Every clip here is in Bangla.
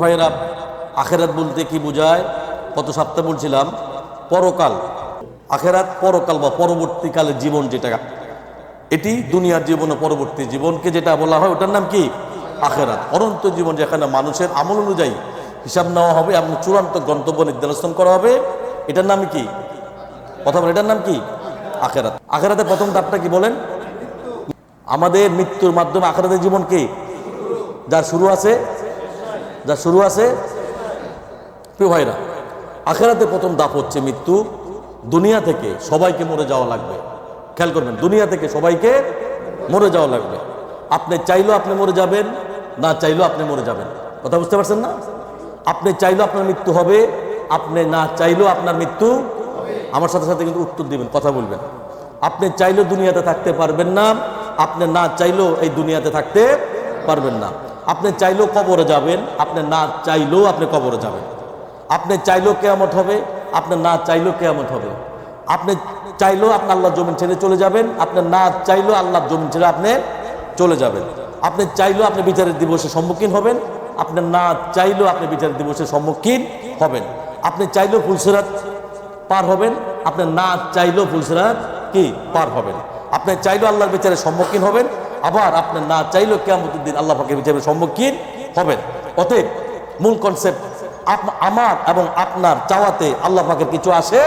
ভাইরা, আখেরাত বলতে কি বোঝায়? গত সপ্তাহে বলছিলাম পরকাল। আখেরাত পরকাল বা পরবর্তীকালের জীবন, যেটা এটি দুনিয়ার জীবন ও পরবর্তী জীবনকে যেটা বলা হয় ওটার নাম কি? আখেরাত, অনন্ত জীবন, যেখানে মানুষের আমল অনুযায়ী হিসাব নেওয়া হবে এবং চূড়ান্ত গন্তব্য নির্ধারণ করা হবে। এটার নাম কি? কথা বলেন, এটার নাম কি? আখেরাত। আখেরাতের প্রথম ধাপটা কি বলেন? আমাদের মৃত্যুর মাধ্যমে আখেরাতের জীবন কি? যার শুরু আছে, যার শুরু আছে। প্রিয় ভাইরা, আখেরাতের প্রথম ধাপ হচ্ছে মৃত্যু। দুনিয়া থেকে সবাইকে মরে যাওয়া লাগবে। খেয়াল করবেন, দুনিয়া থেকে সবাইকে মরে যাওয়া লাগবে। আপনি চাইলেও আপনি মরে যাবেন, না চাইলেও আপনি মরে যাবেন। কথা বুঝতে পারছেন না? আপনি চাইলেও আপনার মৃত্যু হবে, আপনি না চাইলেও আপনার মৃত্যু। আমার সাথে সাথে কিন্তু উত্তর দিবেন, কথা বলবেন। আপনি চাইলেও দুনিয়াতে থাকতে পারবেন না, আপনি না চাইলেও এই দুনিয়াতে থাকতে পারবেন না। আপনি চাইলেও কবরে যাবেন, আপনি না চাইলেও আপনি কবরে যাবেন। আপনি চাইলেও কিয়ামত হবে, আপনি না চাইলেও কিয়ামত হবে। আপনি চাইলেও আপনি আল্লাহর জমিন ছেড়ে চলে যাবেন, আপনি না চাইলেও আল্লাহর জমিন ছেড়ে আপনি চলে যাবেন। আপনি চাইলেও আপনি বিচারের দিবসের সম্মুখীন হবেন, আপনি না চাইলেও আপনি বিচারের দিবসের সম্মুখীন হবেন। আপনি চাইলেও ফুলসিরাত পার হবেন, আপনি না চাইলেও ফুলসিরাত কি পার হবেন। আপনি চাইলেও আল্লাহর বিচারের সম্মুখীন হবেন, আবার আপনি না চাইলেও কিয়ামতের দিন আল্লাহ পাকের বিচারের সম্মুখীন হবেন। অতএব মূল কনসেপ্ট, আমার এবং আপনার চাওয়াতে আল্লাহ পাকের কিছু আসে।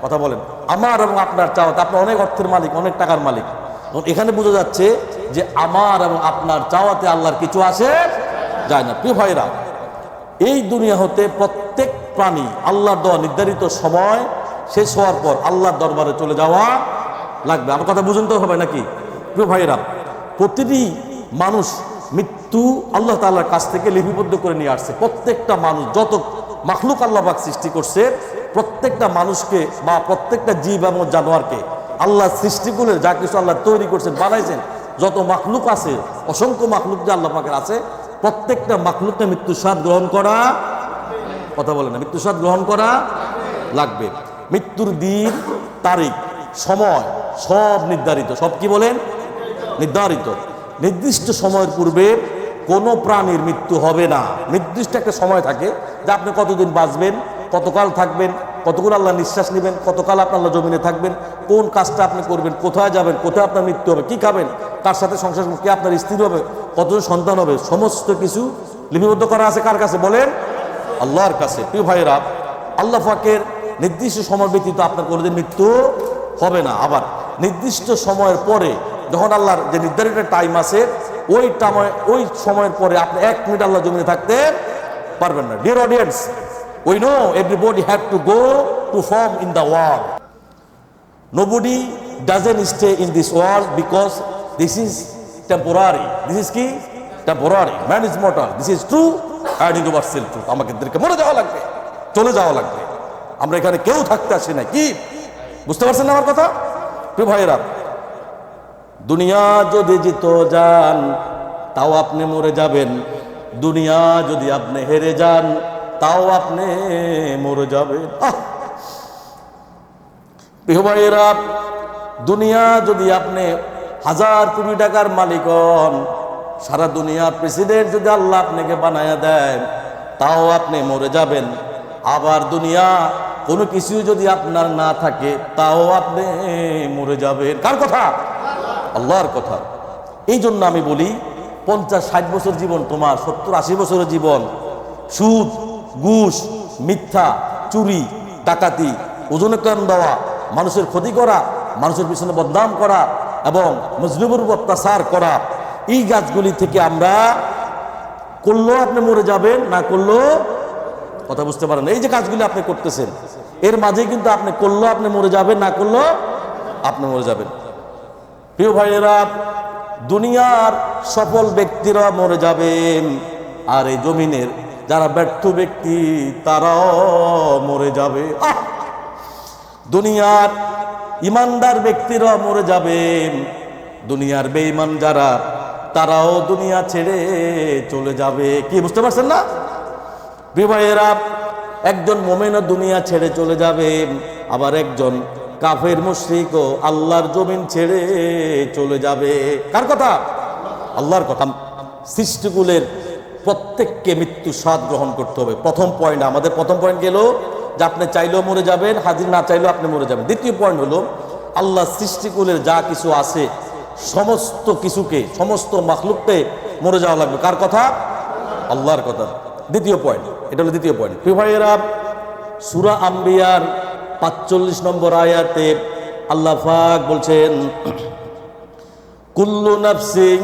কথা বলেন, আমার এবং আপনার চাওয়াতে। আপনি অনেক অর্থের মালিক, অনেক টাকার মালিক, এখানে বোঝা যাচ্ছে যে আমার এবং আপনার চাওয়াতে আল্লাহর কিছু আসে যায় না। প্রিয় ভাইরা, এই দুনিয়া হতে প্রত্যেক প্রাণী আল্লাহর দেওয়া নির্ধারিত সময় শেষ হওয়ার পর আল্লাহর দরবারে চলে যাওয়া লাগবে। আমার কথা বুঝুন তো হবে নাকি? প্রিয় ভাইরা, প্রতিটি মানুষ মৃত্যু আল্লাহ তাআলার কাছ থেকে লিপিবদ্ধ করে নিয়ে আসছে। প্রত্যেকটা মানুষ, যত মাখলুক আল্লাহ পাক সৃষ্টি করছে, প্রত্যেকটা মানুষকে বা প্রত্যেকটা জীব এবং জানোয়ারকে আল্লাহ সৃষ্টিগুলোর যা কিছু আল্লাহ তৈরি করছেন, বানাইছেন, যত মাখলুক আছে, অসংখ্য মাখলুক যে আল্লাহ পাকের আছে, প্রত্যেকটা মাখলুককে মৃত্যুর স্বাদ গ্রহণ করা, কথা বলে না, মৃত্যুর স্বাদ গ্রহণ করা লাগবে। মৃত্যুর দিন, তারিখ, সময় সব নির্ধারিত। সব কি বলেন? নির্ধারিত। নির্দিষ্ট সময়ের পূর্বে কোনো প্রাণীর মৃত্যু হবে না। নির্দিষ্ট একটা সময় থাকে যে আপনি কতদিন বাঁচবেন, কতকাল থাকবেন, কতক্ষণ আল্লাহ নিঃশ্বাস নেবেন, কতকাল আপনি আল্লাহ জমিনে থাকবেন, কোন কাজটা আপনি করবেন, কোথায় যাবেন, কোথায় আপনার মৃত্যু হবে, কি খাবেন, কার সাথে সংসার, কে আপনার স্ত্রী হবে, কতজন সন্তান হবে, সমস্ত কিছু লিপিবদ্ধ করা আছে। কার কাছে বলেন? আল্লাহর কাছে। প্রিয় ভাইয়েরা, আল্লাহ পাকের নির্দিষ্ট সময় ব্যতীত আপনার কোনোদিন মৃত্যু হবে না। আবার নির্দিষ্ট সময়ের পরে, যখন আল্লাহর যে নির্ধারিত টাইম আছে, ওই সময়ের পরে আপনি 1 মিনিট আল্লাহ জমিনে থাকতে পারবেন না। Dear audience, we know everybody have to go to form in the world. Nobody doesn't stay in this world because this is temporary. This is কি? Temporary. Man is mortal. This is true and universal truth. আমাদেরকে মরে যাওয়া লাগবে, চলে যাওয়া লাগবে। আমরা এখানে কেউ থাকতে আসি না। কি বুঝতে পারছেন না আমার কথা? প্রিয় ভাইয়েরা, দুনিয়া যদি জিত যান তাও আপনি মরে যাবেন, দুনিয়া যদি আপনি হেরে যান তাও আপনি মরে যাবেন। প্রিয় ভাইয়েরা, দুনিয়া যদি আপনি 1000 কোটি টাকার মালিক হন, সারা দুনিয়ার প্রেসিডেন্ট যদি আল্লাহ আপনাকে বানায়া দেন, তাও আপনি মরে যাবেন। আবার দুনিয়া কোনো কিছু যদি আপনার না থাকে, তাও আপনি মরে যাবেন। কার কথা? আল্লাহর কথা। এই জন্য আমি বলি, 50-60 বছর জীবন তোমার, 70-80 বছরের জীবন সুদ, ঘুষ, মিথ্যা, চুরি, ডাকাতি, ওজনে কম দেওয়া, মানুষের ক্ষতি করা, মানুষের পিছনে বদনাম করা এবং মজলুমের উপর অত্যাচার করা, এই গাছগুলি থেকে আমরা করলেও আপনি মরে যাবেন, না করলেও, কথা বুঝতে পারেন, এই যে কাজগুলি আপনি করতেছেন, এর মাঝে কিন্তু আপনি করলেও আপনি মরে যাবেন, না করলেও আপনি মরে যাবেন। প্রিয় ভাইয়েরা, দুনিয়ার সফল ব্যক্তিরা মরে যাবেন, আর এই জমিনের যারা ব্যর্থ ব্যক্তি তারাও মরে যাবে। দুনিয়ার ইমানদার ব্যক্তিরা মরে যাবেন, দুনিয়ার বেঈমান যারা, তারাও দুনিয়া ছেড়ে চলে যাবে। কি বুঝতে পারছেন না? প্রিয় ভাইয়েরা, একজন মুমিনও দুনিয়া ছেড়ে চলে যাবে, আবার একজন কাফের মুশরিকও আল্লাহর জমিন ছেড়ে চলে যাবে। কার কথা? আল্লাহর কথা। সৃষ্টিকুলের প্রত্যেককে মৃত্যু স্বাদ গ্রহণ করতে হবে। প্রথম পয়েন্ট, আমাদের প্রথম পয়েন্ট গেল যে আপনি চাইলেও মরে যাবেন, হাজির না চাইলেও আপনি মরে যাবেন। দ্বিতীয় পয়েন্ট হলো আল্লাহ সৃষ্টিকুলের যা কিছু আছে সমস্ত কিছুকে, সমস্ত মাখলুককে মরে যাওয়া লাগবে। কার কথা? আল্লাহর কথা। দ্বিতীয় পয়েন্ট, এটা হলো দ্বিতীয় পয়েন্ট। প্রিয় ভাইয়েরা, সূরা আম্বিয়ার 45 নম্বর আয়াতে আল্লাহ পাক বলছেন, কুল্লু নাফসিন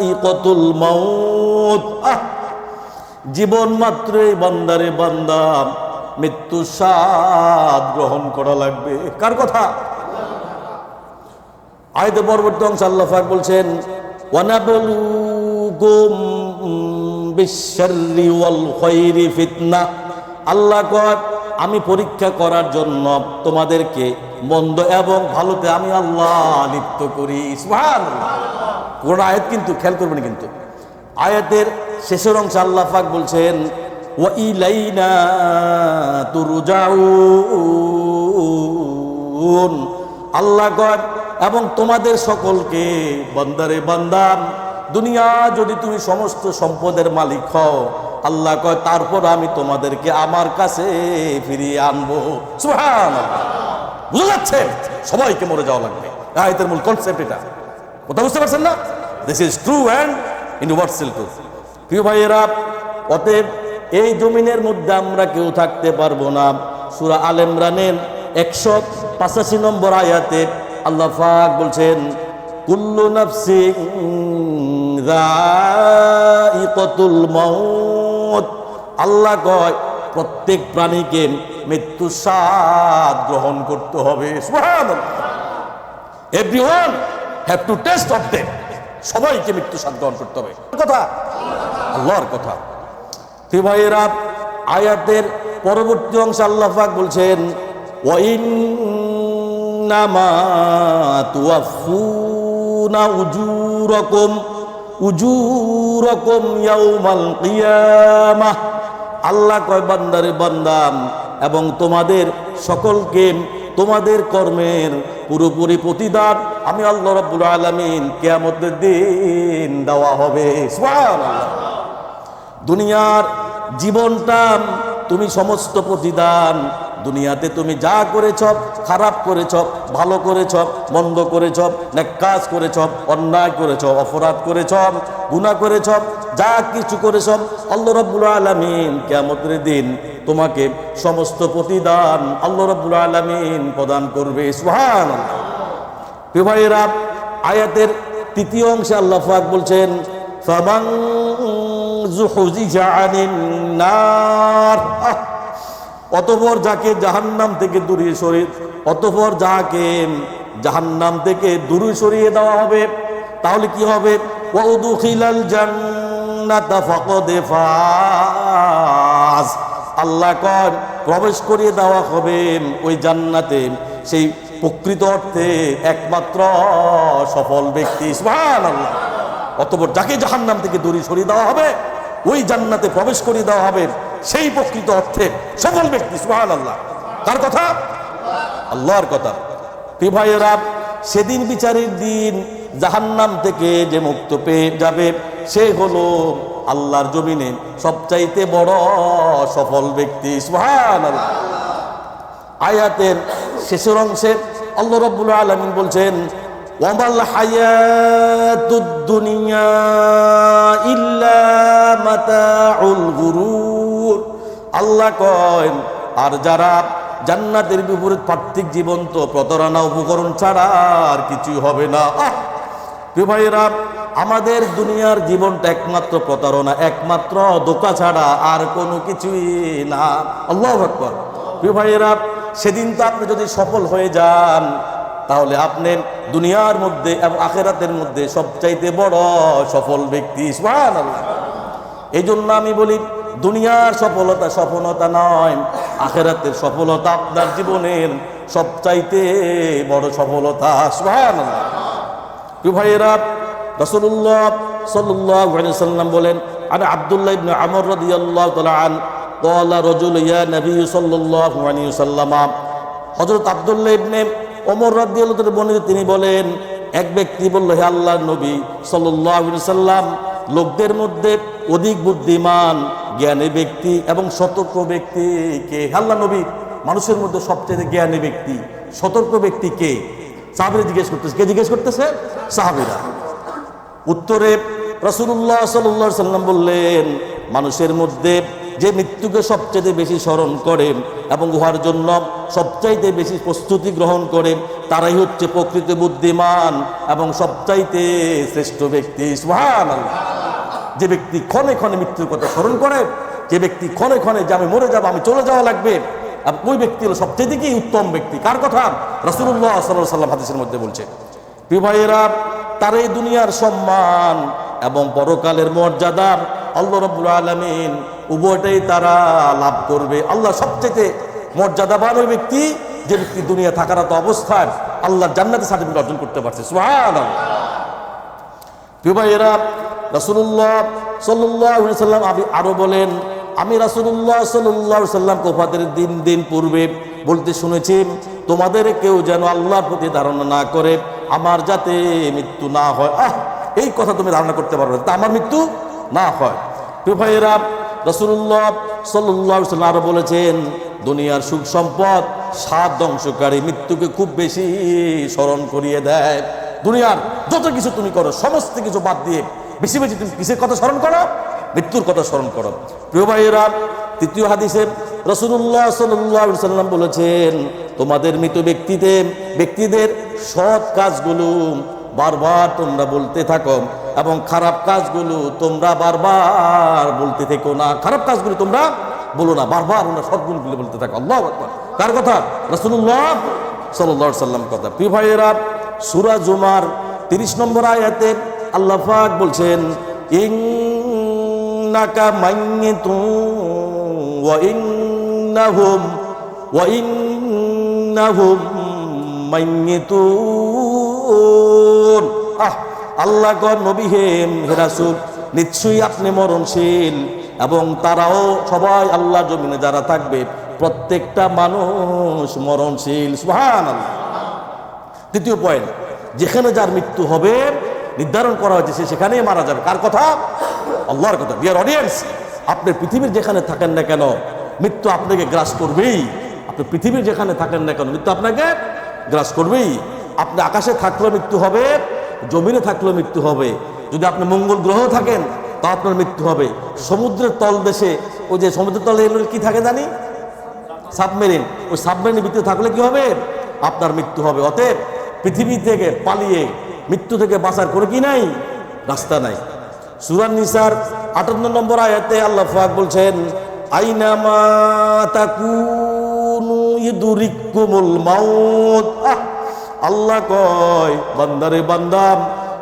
যায়িকাতুল মাউত। জীবন মাত্রই বান্দারে বান্দা মৃত্যু স্বাদ গ্রহণ করা লাগবে। কার কথা? আয়াতে পরবর্তী অংশ আল্লাহ পাক বলছেন, ওয়ানাবলুকুম বিশ-শাররি ওয়াল খায়রি ফিতনা। আল্লাহ কয়, আমি পরীক্ষা করার জন্য তোমাদেরকে মন্দ এবং ভালোতে আমি আল্লাহ লিপ্ত করি। সুবহানাল্লাহ। কোন আয়াত কিন্তু খেয়াল করবেন, কিন্তু আয়াতের শেষের অংশে আল্লাহ পাক বলছেন, ওয়া ইলাইনা তুরজাউন। আল্লাহ কয়, এবং তোমাদের সকলকে বান্দারে বান্দা, দুনিয়া যদি তুমি সমস্ত সম্পদের মালিক হও, আল্লাহ কয় তারপর আমি তোমাদেরকে আমার কাছে ফিরিয়ে আনবো। সুবহানাল্লাহ। বুঝা যাচ্ছে? সবাইকে মরে যাওয়া লাগবে। আয়াতের মূল কনসেপ্ট এটা। কথা বুঝতে পারছেন না? This is true and universal truth. প্রিয় ভাইয়েরা, অতএব এই জমিনের মধ্যে আমরা কেউ থাকতে পারবো না। সূরা আল ইমরানের 185 নম্বর আয়াতে আল্লাহ পাক বলছেন, কুল্লু নাফসিন যায়িকাতুল মাউত। আল্লাহ কয় প্রত্যেক প্রাণীকে মৃত্যু স্বাদ গ্রহণ করতে হবে। সুবহানাল্লাহ। Everyone have to test of death. সবাইকে মৃত্যু স্বাদ গ্রহণ করতে হবে। কথা আল্লাহর কথা। প্রিয় ভাইয়েরা, আয়াতের পরবর্তী অংশে আল্লাহ পাক বলছেন, ওয়া ইন্নামা তুওয়াফুনা উজুরাকুম ইয়াউমাল কিয়ামাহ। আল্লাহ কয় বান্দারে বান্দা, এবং তোমাদের সকলকে তোমাদের কর্মের পুরোপুরি প্রতিদান আমি আল্লাহ রাব্বুল আলামিন কিয়ামতের দিন দেওয়া হবে। সুবহানাল্লাহ। দুনিয়ার জীবনটা তুমি সমস্ত প্রতিদান, দুনিয়াতে তুমি যা করেছ, খারাপ করেছ, ভালো করেছ, মন্দ করেছ, নেক কাজ করেছ, অন্যায় করেছ, অপরাধ করেছ, গুনাহ করেছ, যা কিছু করেছ, আল্লাহ রাব্বুল আলামিন কিয়ামতের দিন তোমাকে সমস্ত প্রতিদান আল্লাহ রাব্বুল আলামিন প্রদান করবে। সুবহানাল্লাহ। প্রিয় ভাইয়েরা, আয়াতের তৃতীয় অংশে আল্লাহ পাক বলছেন, ফামান যুহজিজা আনিন নার। অতঃপর যাকে জাহান্নাম থেকে দূরে সরিয়ে, অতঃপর যাকে জাহান্নাম থেকে দূরে সরিয়ে দেওয়া হবে, তাহলে কি হবে? ওয়া উদখিলাল জান্নাতা ফাকাদ ফাজ। আল্লাহ কয় প্রবেশ করিয়ে দেওয়া হবে ওই জান্নাতে সেই প্রকৃত অর্থে একমাত্র সফল ব্যক্তি। সুবহানাল্লাহ। অতঃপর যাকে জাহান্নাম থেকে দূরে সরিয়ে দেওয়া হবে, ওই জান্নাতে প্রবেশ করিয়ে দেওয়া হবে সেই প্রকৃত অর্থে সফল ব্যক্তি। সুবহানাল্লাহ। কার কথা? আল্লাহর কথা। প্রিয় ভাইয়েরা, সেদিন বিচারের দিন জাহান্নাম থেকে যে মুক্ত পেয়ে যাবে সে হলো আল্লাহর জমিনে সবচাইতে বড় সফল ব্যক্তি। সুবহানাল্লাহ। আয়াতের শেষের অংশে আল্লাহ রাব্বুল আলামিন বলছেন, ওয়ামাল হায়াতুদ দুনিয়া ইল্লা মাতাউল গুরুর। আল্লাহ কয়, আর যারা জান্নাতের বিপরীত পার্থিব জীবন তো প্রতারণা উপকরণ ছাড়া আর কিছুই হবে না। প্রিয় ভাইয়েরা, আমাদের দুনিয়ার জীবনটা একমাত্র প্রতারণা, একমাত্র ধোঁকা ছাড়া আর কোনো কিছুই না। আল্লাহু আকবার। প্রিয় ভাইয়েরা, সেদিন তো আপনি যদি সফল হয়ে যান, তাহলে আপনি দুনিয়ার মধ্যে এবং আখিরাতের মধ্যে সবচাইতে বড় সফল ব্যক্তি। সুবহানাল্লাহ। এই জন্য আমি বলি, দুনিয়ার সফলতা সফলতা নয়, আখিরাতের সফলতা আপনার জীবনের সবচাইতে বড় সফলতা। সুবহানাল্লাহ। প্রিয় ভাইয়েরা, রাসূলুল্লাহ সাল্লাল্লাহু আলাইহি ওয়াসাল্লাম বলেন, আনা আব্দুল্লাহ ইবনে আমর রাদিয়াল্লাহু তাআলা আন ক্বালা রাজুল ইয়া নবী সাল্লাল্লাহু আলাইহি ওয়াসাল্লাম। হযরত আব্দুল্লাহ ইবনে ওমর রাদিয়াল্লাহু তাআলা বর্ণিত, তিনি বলেন, এক ব্যক্তি বলল, হে আল্লাহর নবী সাল্লাল্লাহু আলাইহি সাল্লাম, লোকদের মধ্যে অধিক বুদ্ধিমান, জ্ঞানী ব্যক্তি এবং সতর্ক ব্যক্তি কে? আল্লাহর নবী, মানুষের মধ্যে সবচেয়ে জ্ঞানী ব্যক্তি, সতর্ক ব্যক্তি কে? সাহাবীরা জিজ্ঞেস করতেছে। কে জিজ্ঞেস করতেছে? সাহাবীরা। উত্তরে রাসূলুল্লাহ সাল্লাল্লাহু আলাইহি সাল্লাম বললেন, মানুষের মধ্যে যে মৃত্যুকে সবচেয়ে বেশি স্মরণ করে এবং উহার জন্য সবচাইতে বেশি প্রস্তুতি গ্রহণ করে, তারাই হচ্ছে প্রকৃত বুদ্ধিমান এবং সবচাইতে শ্রেষ্ঠ ব্যক্তি। সুবহানাল্লাহ। যে ব্যক্তি ক্ষণে ক্ষণে মৃত্যুর কথা স্মরণ করে, যে ব্যক্তি ক্ষণে ক্ষণে যে আমি মরে যাব, আমি চলে যাওয়া লাগবে, ওই ব্যক্তি হলো সবচেয়ে কি উত্তম ব্যক্তি। কার কথা? রাসূলুল্লাহ সাল্লাল্লাহু আলাইহি সাল্লাম হাদিসের মধ্যে বলছে। প্রিয় ভাইয়েরা, তার এই দুনিয়ার সম্মান এবং পরকালের মর্যাদা আল্লাহ রাব্বুল আলামিন উভয়টাই তারা লাভ করবে। আল্লাহ সবচেয়ে মর্যাদাবান ওই ব্যক্তি, যে ব্যক্তি দুনিয়া থাকার তো অবস্থায় আল্লাহর জান্নাতের সার্টিফিকেট অর্জন করতে পারছে। সুবহানাল্লাহ। প্রিয় ভাইয়েরা, রাসূলুল্লাহ সাল্লাল্লাহু আলাইহি সাল্লাম আরো বলেন, আমি রাসূলুল্লাহ সাল্লাল্লাহু আলাইহি সাল্লামকে ওফাতের দিন পূর্বে বলতে শুনেছি, তোমাদের কেউ যেন আল্লাহর প্রতি ধারণা না করে আমার যাতে মৃত্যু না হয়। এই কথা তুমি ধারণা করতে পারবে তা আমার মৃত্যু না হয়। প্রিয় ভাইয়েরা, রাসূলুল্লাহ সাল্লাল্লাহু আলাইহি সাল্লাম আরো বলেছেন, দুনিয়ার সুখ সম্পদ স্বাদ ধ্বংসকারী, মৃত্যুকে খুব বেশি স্মরণ করিয়ে দেয়। দুনিয়ার যত কিছু তুমি করো, সমস্ত কিছু বাদ দিয়ে বেশি বেশি তুমি কিসের কথা স্মরণ করো? মৃত্যুর কথা স্মরণ করো। প্রিয় ভাইয়েরা, তৃতীয় হাদিসে রাসূলুল্লাহ সাল্লাল্লাহু আলাইহি সাল্লাম বলেছেন, তোমাদের মৃত ব্যক্তিদের সৎ কাজগুলো বারবার তোমরা বলতে থাকো এবং খারাপ কাজগুলো তোমরা বারবার বলতে থেকো না। খারাপ কাজগুলো তোমরা বলো না, বারবার ওনার সৎগুণগুলো বলতে থাকো। আল্লাহু আকবার। কার কথা? রাসূলুল্লাহ সাল্লাল্লাহু আলাইহি সাল্লাম কথা। প্রিয় ভাইয়েরা, সূরা জুমার 30 নম্বর আয়াতে আল্লাহ পাক বলছেন, ইন্নাকা মাইয়িতুন ওয়া ইন্নাহুম মাইয়িতুন। আল্লাহ গো নবী হে রাসূল, নিশ্চয়ই আপনি মরণশীল এবং তারাও সবাই আল্লাহ জমিনে যারা থাকবে প্রত্যেকটা মানুষ মরণশীল। সুবহানাল্লাহ। তৃতীয় পয়েন্ট, যেখানে যার মৃত্যু হবে নির্ধারণ করা হয়েছে সে সেখানেই মারা যাবে। কার কথা? আল্লাহর কথা। ডিয়ার অডিয়েন্স, আপনি পৃথিবীর যেখানে থাকেন না কেন মৃত্যু আপনাকে গ্রাস করবেই। আপনি পৃথিবীর যেখানে থাকেন না কেন মৃত্যু আপনাকে গ্রাস করবেই। আপনি আকাশে থাকলেও মৃত্যু হবে, জমিনে থাকলেও মৃত্যু হবে। যদি আপনি মঙ্গল গ্রহ থাকেন তা আপনার মৃত্যু হবে। সমুদ্রের তল দেশে, ওই যে সমুদ্রের তলে কি থাকে জানি? সাবমেরিন। ওই সাবমেরিনের ভিতরে থাকলে কি হবে? আপনার মৃত্যু হবে। অতএব পৃথিবী থেকে পালিয়ে মৃত্যু থেকে বাঁচার কোনো কি নাই, রাস্তা নাই। সূরা নিসার 58 নম্বর আয়াতে আল্লাহ পাক বলছেন, আইনামা তাকুনু ইদরিকুমুল মাউত। আল্লাহ কয়, বান্দারে বান্দা,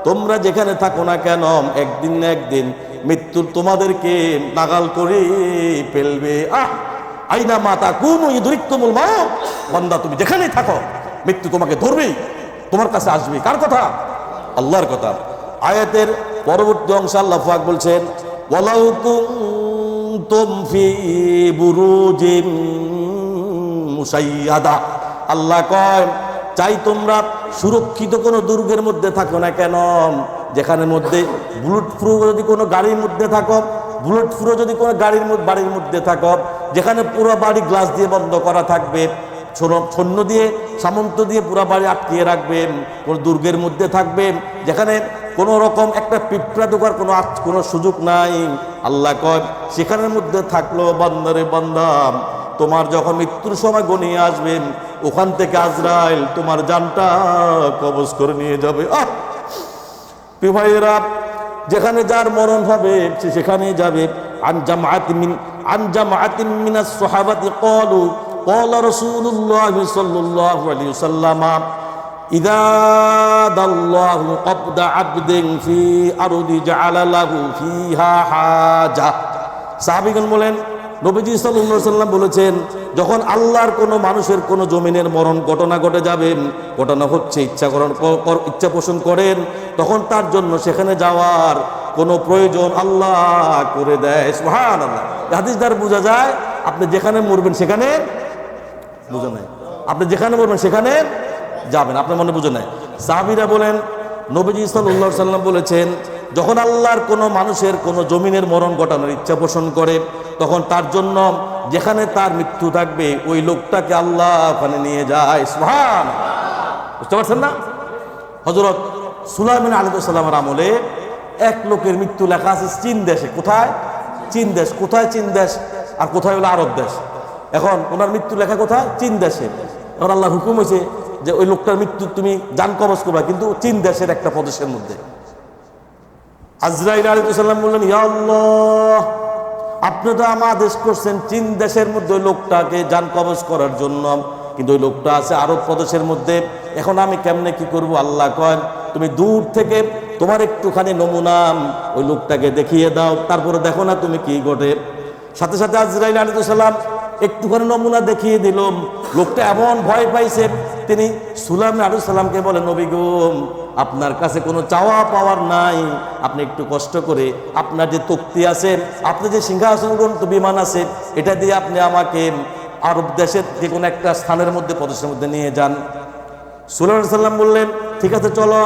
তোমরা যেখানে থাকো না কেন একদিন না একদিন মৃত্যু তোমাদেরকে নাগাল করে ফেলবে। আইনামা তাকুনু ইদরিকুমুল মাউত। বান্দা, তুমি যেখানেই থাকো মৃত্যু তোমাকে ধরবেই, তোমার কাছে আসবে। কার কথা? আল্লাহর কথা। আয়াতের পরবর্তী অংশে আল্লাহ পাক বলছেন, ওয়ালাউ কুনতুম ফি বুরুজিম মুশাইয়াদা। আল্লাহ কয়, চাই তোমরা সুরক্ষিত কোনো দুর্গের মধ্যে থাকো না কেন, যেখানের মধ্যে বুলেট প্রুফ যদি কোনো গাড়ির মধ্যে থাকো, বুলেট প্রুফ যদি কোনো বাড়ির মধ্যে থাকো, যেখানে পুরো বাড়ি গ্লাস দিয়ে বন্ধ করা থাকবে, সৈন্য দিয়ে সামন্ত দিয়ে পুরা বাড়ি আটকিয়ে রাখবেন, কোন দুর্গের মধ্যে থাকবেন যেখানে কোনো রকম একটা পিঁপড়া ঢোকার কোনো সুযোগ নাই। আল্লাহ কয়, সেখানের মধ্যে থাকলো বান্দারে বান্দা, তোমার যখন মৃত্যুর সময় গনিয়ে আসবেন ওখান থেকে আজরাইল তোমার জানটা কবজ করে নিয়ে যাবে। প্রিয় ভাইয়েরা, যেখানে যার মরণ হবে সে সেখানেই যাবে। আন জামাআতিন মিনাস সাহাবাতি ক্বালু ক্বালা রাসূলুল্লাহ সাল্লাল্লাহু আলাইহি ওয়াসাল্লাম, ইযা দাল্লাহু ক্বাবদা আবদিন ফি আরদি জাআলা লাহু ফিহা হাজা। সাহাবীগণ বলেন, নবীজি সাল্লাল্লাহু আলাইহি ওয়াসাল্লাম বলেছেন, যখন আল্লাহর কোনো মানুষের কোনো জমিনের মরণ ঘটনা ঘটে যাবেন, ঘটনা হচ্ছে ইচ্ছা পোষণ করেন, তখন তার জন্য সেখানে যাওয়ার কোনো প্রয়োজন আল্লাহ করে দেয়। সুবহানাল্লাহ। হাদিস দ্বারা বোঝা যায় আপনি যেখানে মরবেন সেখানে, বুঝে নাই, আপনি যেখানে মরবেন সেখানে যাবেন। আপনার মনে বুঝে নাই। সাহাবীরা বলেন, নবীজি সাল্লাল্লাহু আলাইহি সাল্লাম বলেছেন, যখন আল্লাহর কোনো মানুষের কোনো জমিনের মরণ ঘটানোর ইচ্ছা পোষণ করে, তখন তার জন্য যেখানে তার মৃত্যু থাকবে ওই লোকটাকে আল্লাহ ওখানে নিয়ে যায়। সুবহানাল্লাহ, বুঝতে পারছেন না? হযরত সুলাইমান আলাইহিস সালামের আমলে এক লোকের মৃত্যু লেখা আছে চীন দেশে। কোথায়? চীন দেশ। কোথায়? চীন দেশ। আর কোথায় হলো আরব দেশ। এখন ওনার মৃত্যু লেখা কোথায়? চীন দেশে। এখন আল্লাহর হুকুম হয়েছে যে ওই লোকটার মৃত্যু তুমি জান কবজ করবা, কিন্তু চীন দেশের একটা প্রদেশের মধ্যে। আজরাইল আলাইহিস সালাম বললেন, ইয়া আল্লাহ, আপনি তো আমার আদেশ করছেন চীন দেশের মধ্যে ওই লোকটাকে জান কবজ করার জন্য, কিন্তু ওই লোকটা আছে আরব প্রদেশের মধ্যে। এখন আমি কেমনে কি করব? আল্লাহ কয়, তুমি দূর থেকে তোমার একটুখানি নমুনা ওই লোকটাকে দেখিয়ে দাও, তারপরে দেখো না তুমি কি ঘটে। সাথে সাথে আজরাইল আলাইহিস সালাম একটুখানি নমুনা দেখিয়ে দিল। লোকটা এমন ভয় পাইছে, তিনি সুলাইমান আলাইহিস সালামকে বলে, নবী গো, আপনার কাছে কোনো চাওয়া পাওয়ার নাই, আপনি একটু কষ্ট করে আপনার যে তক্তি আছে, আপনি যে সিংহাসন উড়ন্ত বিমান আছে, এটা দিয়ে আপনি আমাকে আরব দেশের যে কোনো একটা স্থানের মধ্যে প্রদেশের মধ্যে নিয়ে যান। সুলাইমান সাল্লাম বললেন, ঠিক আছে চলো।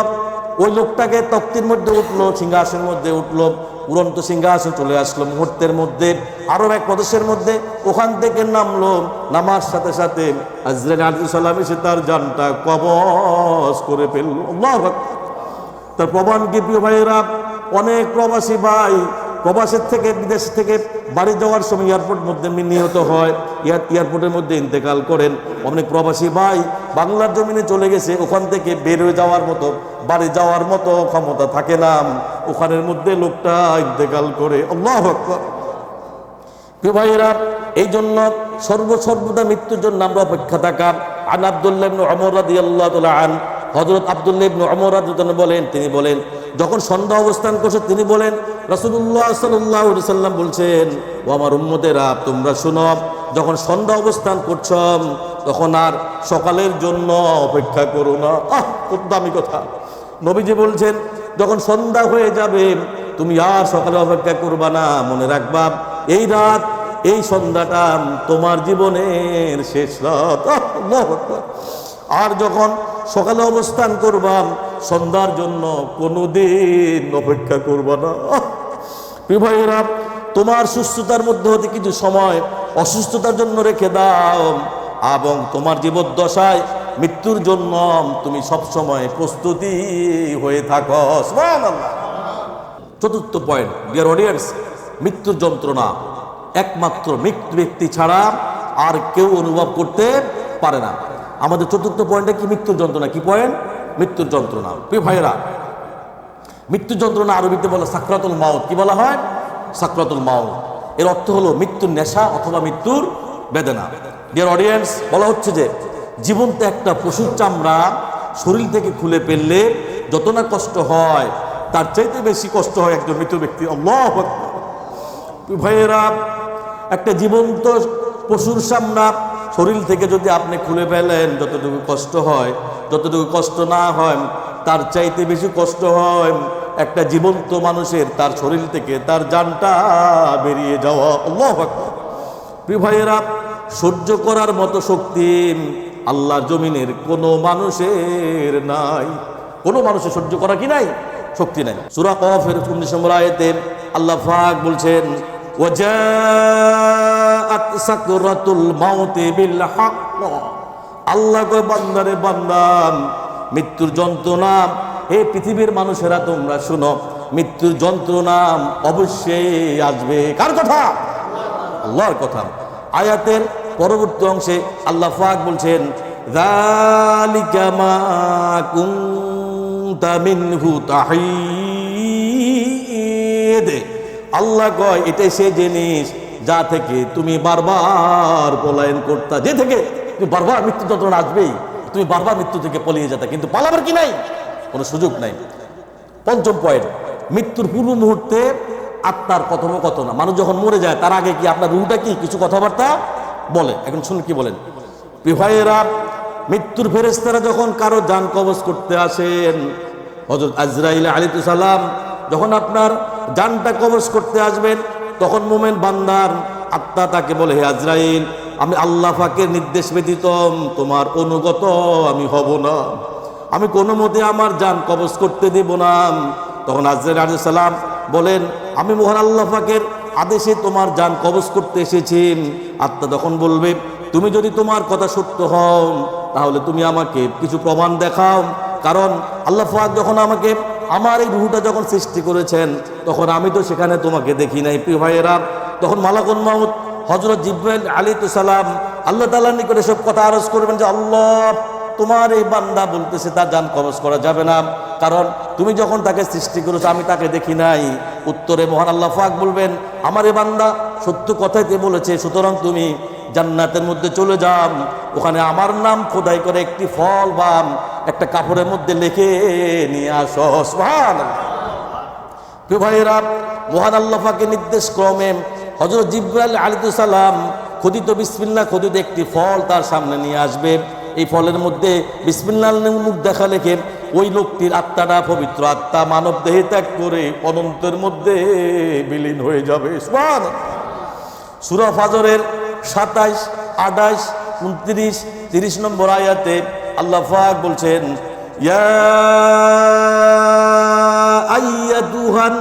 ওই লোকটাকে তক্তির মধ্যে উঠলো, সিংহাসনের মধ্যে উঠলো, উড়ন্ত সিংহাসন চলে আসলো মুহূর্তের মধ্যে আরব এক প্রদেশের মধ্যে। ওখান থেকে নামলো, নামার সাথে সাথে আজরাইল আলাইহিস সালাম এসে তার জানটা কবজ করে ফেললো। আল্লাহু আকবার। তার প্রমাণ কি প্রিয় ভাইয়েরা? অনেক প্রবাসী ভাই প্রবাসের থেকে বিদেশ থেকে বাড়ি যাওয়ার সময় এয়ারপোর্ট মধ্যে নিহত হয়, এয়ারপোর্টের মধ্যে ইন্তেকাল করেন। অনেক প্রবাসী ভাই বাংলার জমিনে চলে গেছে, ওখান থেকে বের হয়ে যাওয়ার মতো, বাড়ি যাওয়ার মতো ক্ষমতা থাকে না, ওখানের মধ্যে লোকটা ইন্তেকাল করে। আল্লাহু আকবার। প্রিয় ভাইয়েরা, এই জন্য সর্বদা মৃত্যুর জন্য আমরা অপেক্ষা থাকা। আন আব্দুল্লাহ ইবনে উমর রাদিয়াল্লাহু তাআলা আন, হযরত আব্দুল্লাহ ইবনে উমর রাদিয়াল্লাহু তাআলা বলেন, তিনি বলেন, যখন সন্ধ্যা অবস্থান করছে তিনি বলেন, রাসূলুল্লাহ সাল্লাল্লাহু আলাইহি সাল্লাম বলছেন, ও আমার উম্মতেরা তোমরা শুনো, যখন সন্ধ্যা অবস্থান করছ তখন আর সকালের জন্য অপেক্ষা করো না। খুব দামি কথা। নবীজি বলছেন, যখন সন্ধ্যা হয়ে যাবে তুমি আর সকালে অপেক্ষা করবা না, মনে রাখবা এই রাত, এই সন্ধ্যাটা তোমার জীবনের শেষ রাত। আল্লাহু আকবার। আর যখন সকালে অবস্থান করবা সন্ধ্যার জন্য কোনোদিন অপেক্ষা করবা না। প্রিয় ভাইয়েরা, তোমার সুস্থতার মধ্যে হতে কিছু সময় অসুস্থতার জন্য রেখে দাও, এবং তোমার জীবদ্দশায় মৃত্যুর জন্য তুমি সব সময় প্রস্তুতি হয়ে থাকো। সুবহানাল্লাহ। চতুর্থ পয়েন্ট, ডিয়ার অডিয়েন্স, মৃত্যুর যন্ত্রণা একমাত্র মৃত্যু ব্যক্তি ছাড়া আর কেউ অনুভব করতে পারে না। আমাদের চতুর্থ পয়েন্টে কি? মৃত্যুর যন্ত্রণা। কি পয়েন্ট? মৃত্যুর যন্ত্রণা। প্রিয় ভাইয়েরা, মৃত্যুর যন্ত্রণা আরবিতে বলা সাকরাতুল মাউত। কি বলা হয়? সাকরাতুল মাউত। এর অর্থ হলো মৃত্যুর নেশা অথবা মৃত্যুর বেদনা। ডিয়ার অডিয়েন্স, বলা হচ্ছে যে জীবন্ত একটা পশুর চামড়া শরীর থেকে খুলে ফেললে যত না কষ্ট হয়, তার চাইতে বেশি কষ্ট হয় একজন মৃত ব্যক্তি। আল্লাহু আকবার। ভাইয়েরা, একটা জীবন্ত পশুর চামড়া শরীর থেকে যদি আপনি খুলে ফেলেন, যতটুকু কষ্ট হয়, যতটুকু কষ্ট না হয়, তার চাইতে বেশি কষ্ট হয় একটা জীবন্ত মানুষের তার শরীর থেকে তার জানটা বেরিয়ে যাওয়া। আল্লাহু আকবার। প্রিয় ভাইয়েরা, সহ্য করার মতো শক্তি আল্লাহর জমিনের কোনো মানুষের নাই। কোনো মানুষের সহ্য করা কি নাই? শক্তি নাই। সূরা কফের 19 নম্বর আয়াতে আল্লাহ পাক বলছেন, ওয়াজাআত সাকরাতুল মাউতি বিল হক। আল্লাহ কয়, বান্দারে বান্দা, মৃত্যুর যন্ত্রণা, এই পৃথিবীর মানুষেরা তোমরা শুনো, মৃত্যুর যন্ত্রণা অবশ্যই আসবে। কার কথা? আল্লাহর কথা। আয়াতের পরবর্তী অংশে আল্লাহ পাক বলছেন, যালিকা মা কুনতা মিনহু তাহিদ। আল্লাহ কয়, এটাই সেই জিনিস যা থেকে তুমি বারবার পলায়ন করতা, যে থেকে তুমি বারবার মৃত্যু যন্ত্রণা আসবেই, তুমি বারবার মৃত্যু থেকে পলিয়ে যেতে, কিন্তু পালাবার কি নাই, কোনো সুযোগ নাই। পঞ্চম পয়েন্ট, মৃত্যুর পূর্ব মুহূর্তে আত্মার কথোপকথন। মানুষ যখন মরে যায় তার আগে কি আপনার রুহটা কি কিছু কথাবার্তা বলে? এখন শুনুন কি বলেন। প্রিয় ভাইয়েরা, মৃত্যুর ফেরেশতারা যখন কারো জান কবজ করতে আসেন, হযরত আজরাইল আলাইহিস সালাম যখন আপনার জানটা কবজ করতে আসবেন, তখন মুমিন বান্দার আত্মা তাকে বলে, হে আজরাইল, আমি আল্লাহ পাকের নির্দেশ ব্যতীত তোমার অনুগত আমি হব না। আমি কোনো মতে আমার জান কবজ করতে দেব না। তখন আজরাইল আলাইহিস সালাম বলেন, আমি মহান আল্লাহ পাকের আদেশে তোমার জান কবজ করতে এসেছি। আত্মা তখন বলবে, তুমি যদি তোমার কথা সত্য হও তাহলে তুমি আমাকে কিছু প্রমাণ দেখাও, কারণ আল্লাহ পাক যখন আমাকে আমার এই রূহটা যখন সৃষ্টি করেছেন তখন আমি তো সেখানে তোমাকে দেখি নাই। প্রিয় ভাইয়েরা, তখন মালাকুল মাউত হযরত জিবরাইল আলাইহিস সালাম আল্লাহ তাআলার নিকটে সব কথা আরজ করবেন যে, আল্লাহ, তোমার এই বান্দা বলতেছে তার জান কবজ করা যাবে না, কারণ তুমি যখন তাকে সৃষ্টি করেছো আমি তাকে দেখি নাই। উত্তরে মহান আল্লাহ পাক বলবেন, আমার এই বান্দা সত্য কথাইতে বলেছে, সুতরাং তুমি জান্নাতের মধ্যে চলে যাও, ওখানে আমার নাম খোদাই করে একটি ফল বা একটা কাপড়ের মধ্যে লিখে নিয়ে আসো। সুবহানাল্লাহ। প্রিয় ভাইয়েরা, মহান আল্লাহ পাকের নির্দেশ ক্রমে হযরত জিবরাইল আলাইহিস সালাম খোদিত বিসমিল্লাহ খোদিত একটি ফল তার সামনে নিয়ে আসবে। এই ফলের মধ্যে বিসমিল্লাহর মুখ দেখা লেখে ওই লোকটির আত্মাটা, পবিত্র আত্মা, মানব দেহে ত্যাগ করে অনন্তের মধ্যে বিলীন হয়ে যাবে। সুবহানাল্লাহ। সূরা ফাজরের 27, 28, 29, 30 নম্বর আয়াতে আল্লাহ পাক বলছেন, ইয়া আইয়াতুহান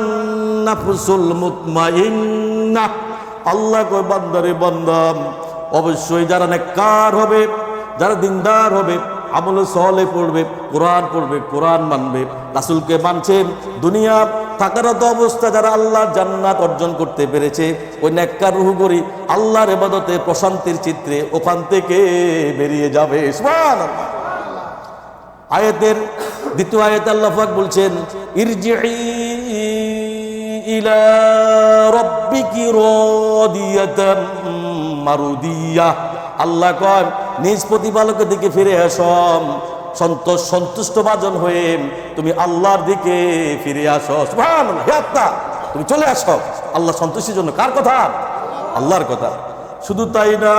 নাফসুল মুতমাইন্নাহ, আল্লাহ কয়, বান্দারে বান্দা, অবশ্যই যারা নেককার হবে, যারা দিনদার হবে, আমল সালেহ পড়বে, কোরআন মানবে, রাসূলকে মানছে, দুনিয়া থাকারত অবস্থা যারা আল্লাহর জান্নাত অর্জন করতে পেরেছে, ওই নেককার রূহগুলি আল্লাহর ইবাদতে প্রশান্তির চিত্রে ওখান থেকে বেরিয়ে যাবে। সুবহানাল্লাহ। আয়াতের দ্বিতীয় আয়াতে আল্লাহ পাক বলছেন, ইরজিই ইলা রাব্বিকি রাদিয়াতাম মারুদিয়া, আল্লাহ কয়, নিজ প্রতিপালকের দিকে ফিরে আসো, সন্তুষ্ট ভাজন হয়ে তুমি আল্লাহর দিকে ফিরে আসো। সুবহানাল্লাহ। হে আত্মা, তুমি চলে আসো আল্লাহ সন্তুষ্টির জন্য। কার কথা? আল্লাহর কথা। শুধু তাই না,